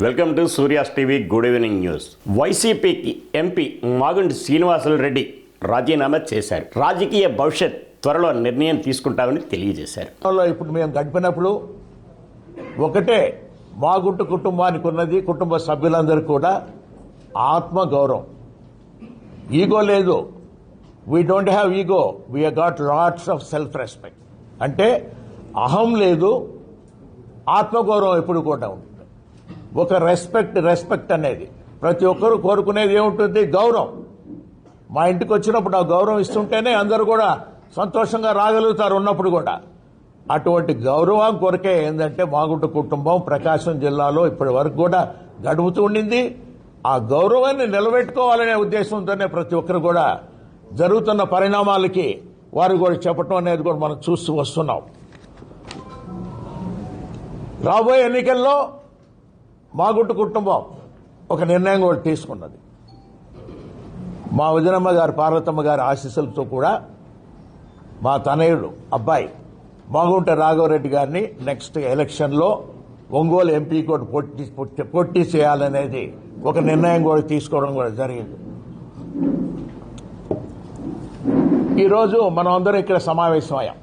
Welcome to Surya's TV good evening news. వైసీపీకి MP Magunta Srinivasulu Reddy రాజీనామా చేశారు. రాజకీయ భవిష్యత్ త్వరలో నిర్ణయం తీసుకుంటామని తెలియజేశారు. ఇప్పుడు మేము గడిపినప్పుడు ఒకటే మాగుంటు కుటుంబానికి ఉన్నది, కుటుంబ సభ్యులందరూ కూడా ఆత్మగౌరవం. ఈగో లేదు. We don't have ego, we got lots of self respect. అంటే అహం లేదు, ఆత్మగౌరవం ఎప్పుడు కూడా ఉంటుంది. ఒక రెస్పెక్ట్ అనేది ప్రతి ఒక్కరూ కోరుకునేది ఏముంటుంది? గౌరవం. మా ఇంటికి వచ్చినప్పుడు ఆ గౌరవం ఇస్తుంటేనే అందరూ కూడా సంతోషంగా రాగలుగుతారు ఉన్నప్పుడు కూడా. అటువంటి గౌరవం కొరకే ఏంటంటే మాగుంటు కుటుంబం ప్రకాశం జిల్లాలో ఇప్పటి వరకు కూడా గడుపుతూ ఉండింది. ఆ గౌరవాన్ని నిలబెట్టుకోవాలనే ఉద్దేశంతోనే ప్రతి ఒక్కరు కూడా జరుగుతున్న పరిణామాలకి వారు కూడా చెప్పటం అనేది కూడా మనం చూస్తూ వస్తున్నాం. రాబోయే ఎన్నికల్లో మాగుంటు కుటుంబం ఒక నిర్ణయం కూడా తీసుకున్నది. మా వదినమ్మ గారు పార్వతమ్మ గారి ఆశీస్సులతో కూడా మా తనయుడు అబ్బాయి మాగుంట రాఘవరెడ్డి గారిని నెక్స్ట్ ఎలక్షన్లో ఒంగోలు ఎంపీ కూడా పోటీ చేయాలనేది ఒక నిర్ణయం కూడా తీసుకోవడం కూడా జరిగింది. ఈరోజు మనం అందరం ఇక్కడ సమావేశమయ్యాం.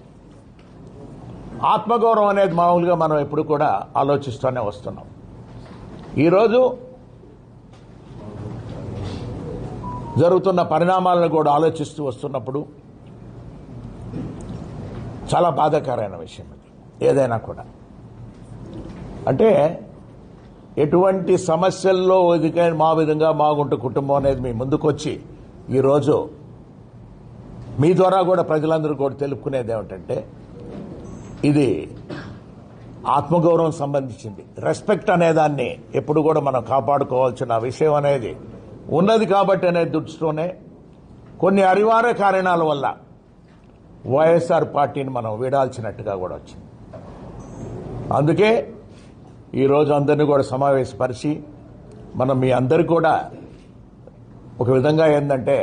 ఆత్మగౌరవం అనేది మామూలుగా మనం ఎప్పుడు కూడా ఆలోచిస్తూనే వస్తున్నాం. ఈరోజు జరుగుతున్న పరిణామాలను కూడా ఆలోచిస్తూ వస్తున్నప్పుడు చాలా బాధాకరమైన విషయం ఇది. ఏదైనా కూడా అంటే ఎటువంటి సమస్యల్లో మా విధంగా మాగుంటు కుటుంబం అనేది మీ ముందుకొచ్చి ఈరోజు మీ ద్వారా కూడా ప్రజలందరూ కూడా తెలుపుకునేది ఏమిటంటే ఇది ఆత్మగౌరవం సంబంధించింది. రెస్పెక్ట్ అనేదాన్ని ఎప్పుడు కూడా మనం కాపాడుకోవాల్సిన విషయం అనేది ఉన్నది. కాబట్టి అనే దృష్టితోనే కొన్ని అనివార్య కారణాల వల్ల వైఎస్ఆర్ పార్టీని మనం వీడాల్సినట్టుగా కూడా వచ్చింది. అందుకే ఈరోజు అందరినీ కూడా సమావేశపరిచి మనం మీ అందరికీ కూడా ఒక విధంగా ఏంటంటే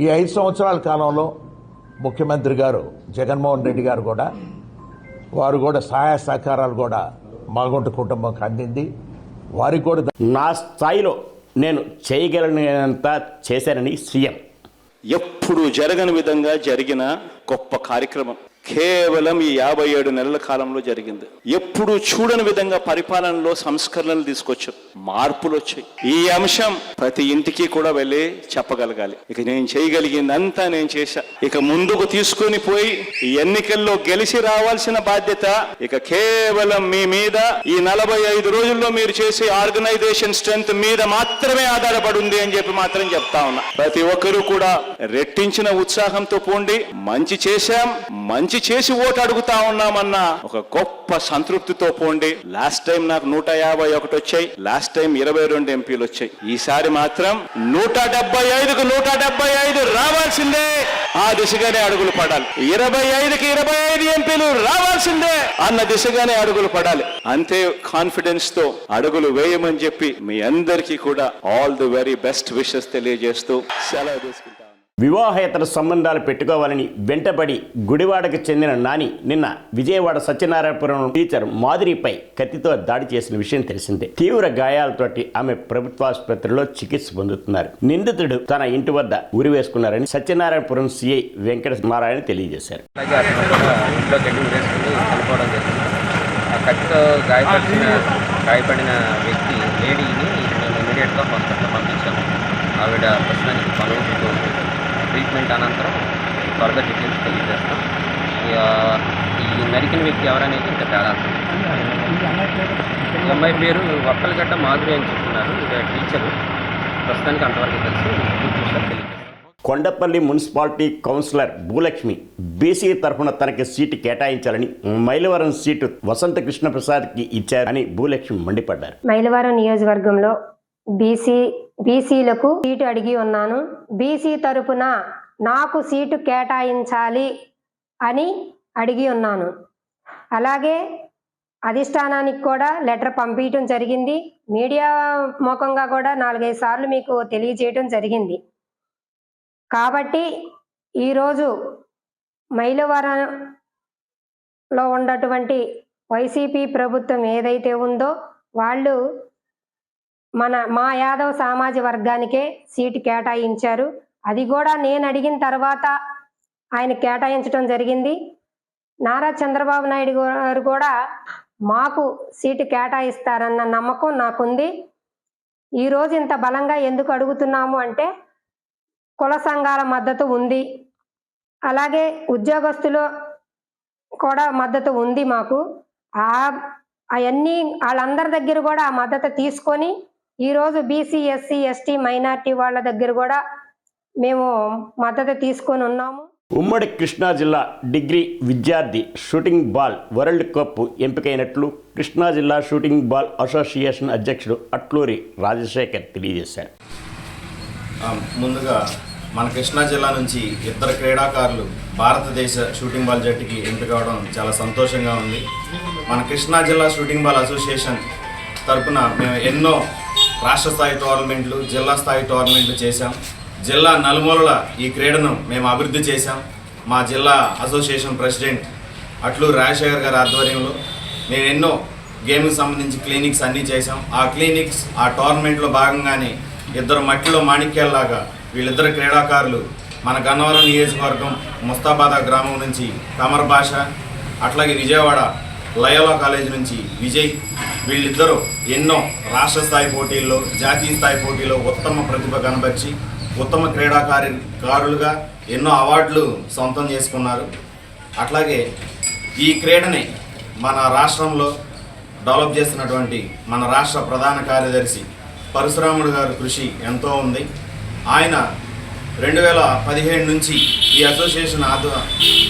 ఈ 5 సంవత్సరాల కాలంలో ముఖ్యమంత్రి గారు జగన్మోహన్ రెడ్డి గారు కూడా వారు కూడా సహాయ సహకారాలు కూడా మాగుంటు కుటుంబంకి అందింది. వారికి కూడా నా స్థాయిలో నేను చేయగలిగినంత చేశానని సీఎం. ఎప్పుడు జరగని విధంగా జరిగిన గొప్ప కార్యక్రమం కేవలం ఈ 57 నెలల కాలంలో జరిగింది. ఎప్పుడు చూడని విధంగా పరిపాలనలో సంస్కరణలు తీసుకొచ్చాం, మార్పులు వచ్చాయి. ఈ అంశం ప్రతి ఇంటికి కూడా వెళ్ళి చెప్పగలగాలి. ఇక నేను చేయగలిగిందంతా నేను చేశా. ఇక ముందుకు తీసుకొని పోయి ఈ ఎన్నికల్లో గెలిచి రావాల్సిన బాధ్యత ఇక కేవలం మీ మీద, ఈ 45 రోజుల్లో మీరు చేసే ఆర్గనైజేషన్ స్ట్రెంత్ మీద మాత్రమే ఆధారపడి ఉంది అని చెప్పి మాత్రం చెప్తా ఉన్నా. ప్రతి ఒక్కరూ కూడా రెట్టించిన ఉత్సాహంతో పోండి. మంచి చేశాం, మంచి చేసి ఓటు అడుగుతా ఉన్నామన్న ఒక గొప్ప సంతృప్తితో పోండి. లాస్ట్ టైం నాకు 151 వచ్చాయి, లాస్ట్ టైం 22 ఎంపీలు వచ్చాయి. ఈసారి మాత్రం 175కు 175 రావాల్సిందే. ఆ దిశగానే అడుగులు పడాలి. 25కి 25 ఎంపీలు రావాల్సిందే అన్న దిశగానే అడుగులు పడాలి. అంతే కాన్ఫిడెన్స్ తో అడుగులు వేయమని చెప్పి మీ అందరికీ కూడా all the very best wishes తెలియజేస్తూ సెలవు తీసుకుంటాను. వివాహేతర సంబంధాలు పెట్టుకోవాలని వెంటబడి గుడివాడకు చెందిన నాని నిన్న విజయవాడ సత్యనారాయణపురం టీచర్ మాధురిపై కత్తితో దాడి చేసిన విషయం తెలిసిందే. తీవ్ర గాయాలతోటి ఆమె ప్రభుత్వాసుపత్రిలో చికిత్స పొందుతున్నారు. నిందితుడు తన ఇంటి వద్ద ఉరివేసుకున్నారని సత్యనారాయణపురం సిఐ వెంకట నారాయణ తెలియజేశారు. గాయపడిన వ్యక్తి లేడీని మేము ఇమీడియట్గా హాస్పిటల్ పంపించాము. ఆవిడ ప్రస్తుతానికి పనులతో ట్రీట్మెంట్ అనంతరం ఫర్దర్ డీటెయిల్స్ తెలియజేస్తాం. ఈ నరికిన వ్యక్తి ఎవరనేది ఇంకా తేడా. ఈ అమ్మాయి పేరు వక్కలగడ్డ మాధురి అని చెప్తున్నారు. ఇది టీచరు. ప్రస్తుతానికి అంతవరకు తెలిసి పూర్తి విషయాలు తెలియజేస్తాం. Kondapalli municipality councillor Bhulakshmi BC తరఫున తనకి సీటు కేటాయించాలని మైలవరం సీటు వసంత కృష్ణప్రసాద్కి ఇచ్చారని భూలక్ష్మి మండిపడ్డారు. మైలవరం నియోజకవర్గంలో బీసీలకు సీటు అడిగి ఉన్నాను. బీసీ తరపున నాకు సీటు కేటాయించాలి అని అడిగి ఉన్నాను. అలాగే అధిష్టానానికి కూడా లెటర్ పంపించడం జరిగింది. మీడియా ముఖంగా కూడా 4-5 సార్లు మీకు తెలియజేయడం జరిగింది. కాబట్టి ఈరోజు మైలవరంలో ఉన్నటువంటి వైసీపీ ప్రభుత్వం ఏదైతే ఉందో వాళ్ళు మా యాదవ్ సామాజిక వర్గానికే సీటు కేటాయించారు. అది కూడా నేను అడిగిన తర్వాత ఆయన కేటాయించడం జరిగింది. నారా చంద్రబాబు నాయుడు గారు కూడా మాకు సీటు కేటాయిస్తారన్న నమ్మకం నాకుంది. ఈరోజు ఇంత బలంగా ఎందుకు అడుగుతున్నాము అంటే కుల సంఘాల మద్దతు ఉంది, అలాగే ఉద్యోగస్తులు కూడా మద్దతు ఉంది మాకు. అవన్నీ వాళ్ళందరి దగ్గర కూడా ఆ మద్దతు తీసుకొని ఈరోజు బీసీ, ఎస్సీ, ఎస్టీ, మైనార్టీ వాళ్ళ దగ్గర కూడా మేము మద్దతు తీసుకొని ఉన్నాము. ఉమ్మడి కృష్ణా జిల్లా డిగ్రీ విద్యార్థి షూటింగ్ బాల్ వరల్డ్ కప్ ఎంపికైనట్లు కృష్ణా జిల్లా షూటింగ్ బాల్ అసోసియేషన్ అధ్యక్షుడు అట్లూరి రాజశేఖర్ తెలియజేశారు. ముందుగా మన కృష్ణా జిల్లా నుంచి ఇద్దరు క్రీడాకారులు భారతదేశ షూటింగ్ బాల్ జట్టుకి ఎంపిక అవడం చాలా సంతోషంగా ఉంది. మన కృష్ణా జిల్లా షూటింగ్ బాల్ అసోసియేషన్ తరపున మేము ఎన్నో రాష్ట్ర స్థాయి టోర్నమెంట్లు, జిల్లా స్థాయి టోర్నమెంట్లు చేశాం. జిల్లా నలుమూలల ఈ క్రీడను మేము అభివృద్ధి చేశాం. మా జిల్లా అసోసియేషన్ ప్రెసిడెంట్ అట్లూరి రాజశేఖర్ గారి ఆధ్వర్యంలో మేము ఎన్నో గేమ్కి సంబంధించి క్లినిక్స్ అన్నీ చేశాం. ఆ క్లినిక్స్, ఆ టోర్నమెంట్లో భాగంగానే ఇద్దరు మట్టిలో మాణిక్యాల్లాగా వీళ్ళిద్దరు క్రీడాకారులు మన గన్నవరం నియోజకవర్గం ముస్తాబాద్ గ్రామం నుంచి కమర్ భాష, అట్లాగే విజయవాడ లయోలా కాలేజ్ నుంచి విజయ్, వీళ్ళిద్దరూ ఎన్నో రాష్ట్ర స్థాయి పోటీల్లో, జాతీయ స్థాయి పోటీల్లో ఉత్తమ ప్రతిభ కనబర్చి ఉత్తమ క్రీడాకారులుగా ఎన్నో అవార్డులు సొంతం చేసుకున్నారు. అట్లాగే ఈ క్రీడని మన రాష్ట్రంలో డెవలప్ చేస్తున్నటువంటి మన రాష్ట్ర ప్రధాన కార్యదర్శి పరశురాముడు గారి కృషి ఎంతో ఉంది. ఆయన 2017 నుంచి ఈ అసోసియేషన్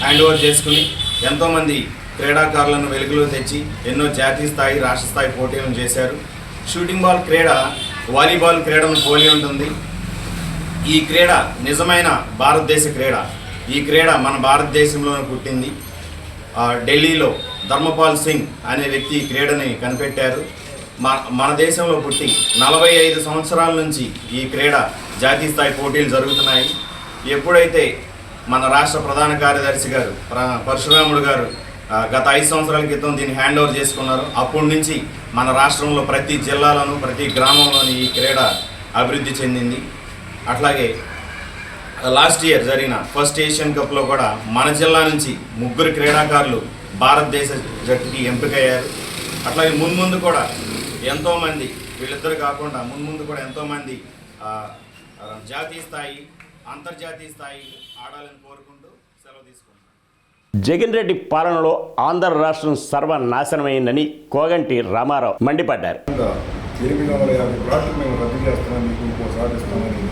హ్యాండ్ ఓవర్ చేసుకుని ఎంతోమంది క్రీడాకారులను వెలుగులో తెచ్చి ఎన్నో జాతీయ స్థాయి, రాష్ట్ర స్థాయి పోటీలను చేశారు. షూటింగ్ బాల్ క్రీడ వాలీబాల్ క్రీడను పోలి ఉంటుంది. ఈ క్రీడ నిజమైన భారతదేశ క్రీడ. ఈ క్రీడ మన భారతదేశంలోనే పుట్టింది. ఢిల్లీలో ధర్మపాల్ సింగ్ అనే వ్యక్తి ఈ క్రీడని కనిపెట్టారు. మన దేశంలో పుట్టి 45 సంవత్సరాల నుంచి ఈ క్రీడ జాతీయ స్థాయి పోటీలు జరుగుతున్నాయి. ఎప్పుడైతే మన రాష్ట్ర ప్రధాన కార్యదర్శి గారు పరశురాముడు గారు గత 5 సంవత్సరాల క్రితం దీన్ని హ్యాండ్ ఓవర్ చేసుకున్నారు, అప్పటి నుంచి మన రాష్ట్రంలో ప్రతి జిల్లాలోనూ ప్రతి గ్రామంలోని ఈ క్రీడ అభివృద్ధి చెందింది. అట్లాగే లాస్ట్ ఇయర్ జరిగిన ఫస్ట్ ఏషియన్ కప్లో కూడా మన జిల్లా నుంచి 3 క్రీడాకారులు భారతదేశ జట్టుకి ఎంపికయ్యారు. అట్లాగే మున్ముందు కూడా ఎంతోమంది, వీళ్ళిద్దరు కాకుండా మున్ముందు కూడా ఎంతోమంది జాతీయ స్థాయి, అంతర్జాతీయ స్థాయి ఆడాలని కోరుకుంటూ సెలవు తీసుకుంటాం. జగన్ రెడ్డి పాలనలో ఆంధ్ర రాష్ట్రం సర్వనాశనమైందని కోగంటి రామారావు మండిపడ్డారు. 850 ప్లాట్లు మేము రద్దు చేస్తున్నాం, మీకు ఇంకోసారి ఇస్తామని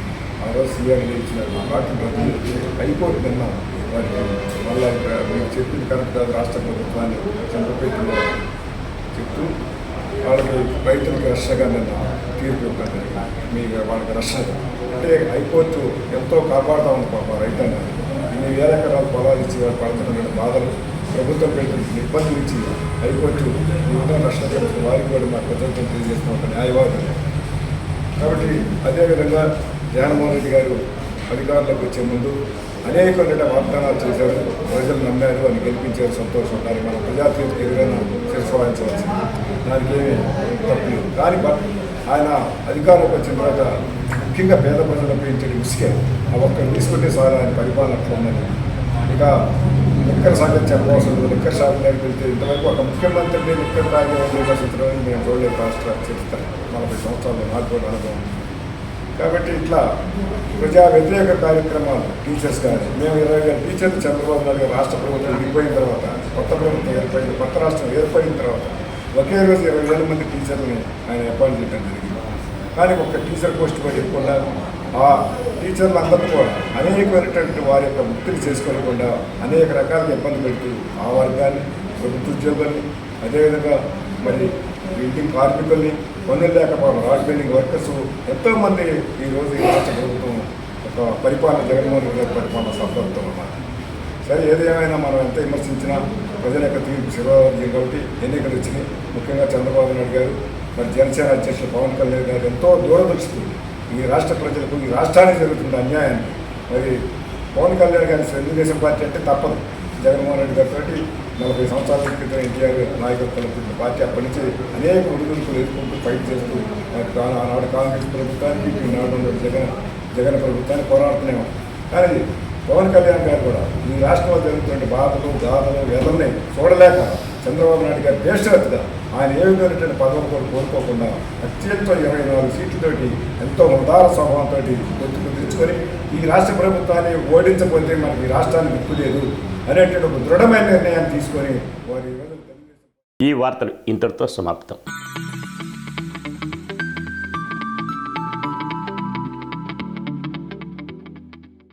ఆ రోజు సీఎం ఇచ్చినారు. మా ప్లాట్లు రద్దు చేసి హైకోర్టు నిన్న వారికి మళ్ళీ మీకు చెప్పింది కరెక్ట్ కాదు, రాష్ట్ర ప్రభుత్వాన్ని చంద్రపేటలో చెప్తూ వాళ్ళకి రైతులకు రక్షగా నిన్న తీర్పు ఇవ్వడం జరిగింది. మీకు వాళ్ళకి రక్షణ అంటే హైకోర్టు ఎంతో కాపాడుతూ ఉంది పాప రైతాన్ని. ఇన్ని వేల ఎకరాలు పొలాలు ఇచ్చి వాళ్ళు పడుతున్న బాధలు, ప్రభుత్వం పెడుతున్న ఇబ్బందులు ఇచ్చి హైకోర్టు ఈ విధంగా రక్షణ కలుగుతుంది. వారికి కూడా మా ప్రభుత్వం తెలియజేస్తున్న ఒక న్యాయవాదం. కాబట్టి అదేవిధంగా జగన్మోహన్ రెడ్డి గారు అధికారంలోకి వచ్చే ముందు అనేక వాగ్దానాలు చేశారు, ప్రజలు నమ్మారు, అని గెలిపించారు, సంతోషం ఉండాలి. మన ప్రజాతీయతకు ఎదురైనా శిరస్వహించవచ్చు, దానికి ఏమీ తప్పు లేదు. కానీ ఆయన అధికారంలోకి వచ్చిన తర్వాత ముఖ్యంగా పేద ప్రజలు ఉపయోగించే ఇసుకే ఆ ఒక్కరు తీసుకుంటే సార్ ఆయన పరిపాలన అట్లా ఉందని. ఇక లిక్కర్ సాగర్ చెప్పవలసిన లిక్కర్ షాప్ దగ్గరికి వెళ్తే ఇంతవరకు ఒక ముఖ్యమంత్రిని లిక్కర్ తాగే విమర్శించడం మేము చూడలేదు. రాష్ట్ర చరిత్ర 40 సంవత్సరాలు నాకు కూడా అనుభవం. కాబట్టి ఇట్లా ప్రజా వ్యతిరేక కార్యక్రమాలు టీచర్స్ కానీ మేము 20,000 టీచర్లు చంద్రబాబు నాయుడు గారు రాష్ట్ర ప్రభుత్వం విడిపోయిన తర్వాత, కొత్త ప్రభుత్వం ఏర్పడింది, కొత్త రాష్ట్రం ఏర్పడిన తర్వాత ఒకే రోజు 20,000 మంది టీచర్లని ఆయన అపాయింట్ చేయడం జరిగింది. కానీ ఒక్క టీచర్ పోస్ట్ కూడా ఇవ్వకుండా ఆ టీచర్లు అందరూ కూడా అనేకమైనటువంటి వారి యొక్క వృత్తిని చేసుకోకుండా అనేక రకాలుగా ఇబ్బంది పెడుతూ ఆ వర్గాన్ని, ప్రభుత్వ ఉద్యోగుల్ని, అదేవిధంగా మరి బిల్డింగ్ కార్మికుల్ని, పనులు లేకపోవడం, రాడ్ బిల్డింగ్ వర్కర్స్ ఎంతోమంది ఈరోజు ఈ రాష్ట్ర ప్రభుత్వం ఒక పరిపాలన, జగన్మోహన్ రెడ్డి గారి పరిపాలన సఫలవుతాం అన్నమాట. సరే ఏదేమైనా మనం ఎంత విమర్శించినా ప్రజల యొక్క తీర్పు శిరోధార్యం కాబట్టి ఎన్నికలు వచ్చినాయి. ముఖ్యంగా చంద్రబాబు నాయుడు గారు, మరి జనసేన అధ్యక్షులు పవన్ కళ్యాణ్ గారు ఎంతో దూరదృష్టి ఈ రాష్ట్ర ప్రజలకు, ఈ రాష్ట్రానికి జరుగుతున్న అన్యాయాన్ని, మరి పవన్ కళ్యాణ్ గారి తెలుగుదేశం పార్టీ అంటే తప్పదు, జగన్మోహన్ రెడ్డి గారితో 40 సంవత్సరాల క్రితం ఎన్టీఆర్ నాయకత్వంలో పుట్టిన పార్టీ. అప్పటి నుంచి అనేక ఒడిదుడుకులు ఎదుర్కొంటూ ఫైట్ చేస్తూ ఆనాడు కాంగ్రెస్ ప్రభుత్వానికి ఈనాడు జగన్ ప్రభుత్వాన్ని పోరాడుతూనే ఉంది. కానీ పవన్ కళ్యాణ్ గారు కూడా ఈ రాష్ట్రంలో జరుగుతున్న బాధలు గాథలు ఎవరిని చూడలేక చంద్రబాబు నాయుడు గారు బేషరత్తుగా ఆయన ఏ విధమైనటువంటి పదవులు కూడా కోరుకోకుండా అత్యంత 24 సీట్లతోటి ఎంతో ఉదార స్వభావంతో పొత్తు కుదుర్చుకొని ఈ రాష్ట్ర ప్రభుత్వాన్ని ఓడించకపోతే మనకి ఈ రాష్ట్రానికి దిక్కు లేదు అనేటువంటి ఒక దృఢమైన నిర్ణయాన్ని తీసుకొని వారి ఈ వార్తలు ఇంతటితో సమాప్తం.